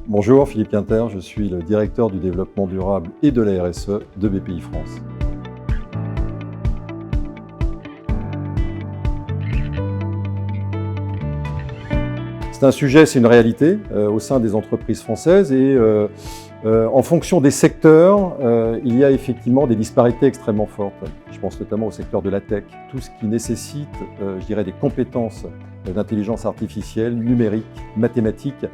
Bonjour, Philippe Quinter, je suis le directeur du développement durable et de la RSE de Bpifrance. C'est un sujet, c'est une réalité au sein des entreprises françaises et en fonction des secteurs, il y a effectivement des disparités extrêmement fortes. Je pense notamment au secteur de la tech, tout ce qui nécessite, je dirais, des compétences d'intelligence artificielle, numérique, mathématiques.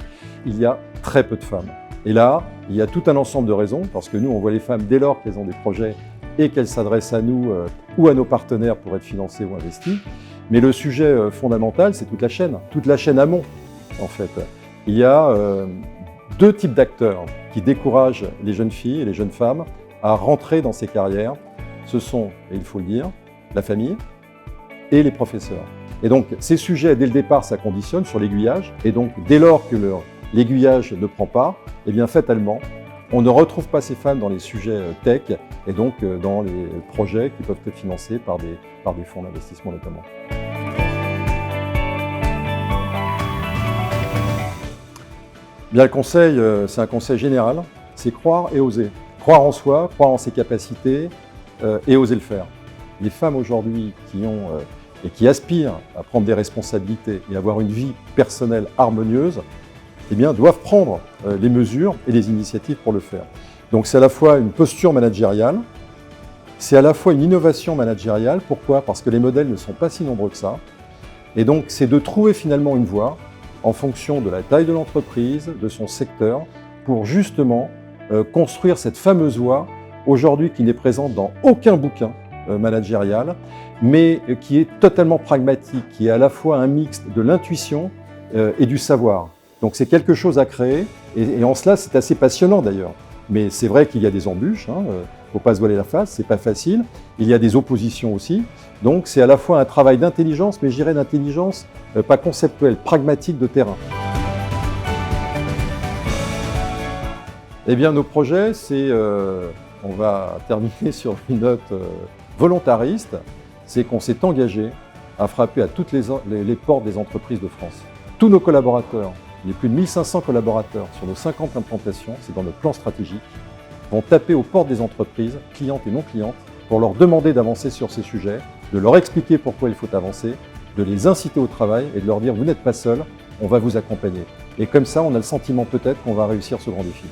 Il y a très peu de femmes. Et là, il y a tout un ensemble de raisons, parce que nous, on voit les femmes dès lors qu'elles ont des projets et qu'elles s'adressent à nous ou à nos partenaires pour être financées ou investies. Mais le sujet fondamental, c'est toute la chaîne amont. En fait, il y a deux types d'acteurs qui découragent les jeunes filles et les jeunes femmes à rentrer dans ces carrières. Ce sont, et il faut le dire, la famille et les professeurs. Et donc, ces sujets, dès le départ, ça conditionne sur l'aiguillage. Et donc, dès lors que l'aiguillage ne prend pas, eh bien, fatalement, on ne retrouve pas ces femmes dans les sujets tech et donc dans les projets qui peuvent être financés par des fonds d'investissement notamment. Bien, le conseil, c'est un conseil général, c'est croire et oser. Croire en soi, croire en ses capacités et oser le faire. Les femmes aujourd'hui qui ont et qui aspirent à prendre des responsabilités et avoir une vie personnelle harmonieuse, eh bien, doivent prendre les mesures et les initiatives pour le faire. Donc c'est à la fois une posture managériale, c'est à la fois une innovation managériale. Pourquoi? Parce que les modèles ne sont pas si nombreux que ça. Et donc c'est de trouver finalement une voie en fonction de la taille de l'entreprise, de son secteur, pour justement construire cette fameuse voie, aujourd'hui qui n'est présente dans aucun bouquin managérial, mais qui est totalement pragmatique, qui est à la fois un mixte de l'intuition et du savoir. Donc c'est quelque chose à créer, et en cela c'est assez passionnant d'ailleurs. Mais c'est vrai qu'il y a des embûches, il ne faut pas se voiler la face, c'est pas facile. Il y a des oppositions aussi. Donc c'est à la fois un travail d'intelligence, mais je dirais d'intelligence pas conceptuelle, pragmatique de terrain. Eh bien nos projets, c'est, on va terminer sur une note volontariste, c'est qu'on s'est engagé à frapper à toutes les portes des entreprises de France. Tous nos collaborateurs, il y a plus de 1500 collaborateurs sur nos 50 implantations, c'est dans notre plan stratégique, vont taper aux portes des entreprises, clientes et non clientes, pour leur demander d'avancer sur ces sujets, de leur expliquer pourquoi il faut avancer, de les inciter au travail et de leur dire « vous n'êtes pas seuls, on va vous accompagner ». Et comme ça, on a le sentiment peut-être qu'on va réussir ce grand défi.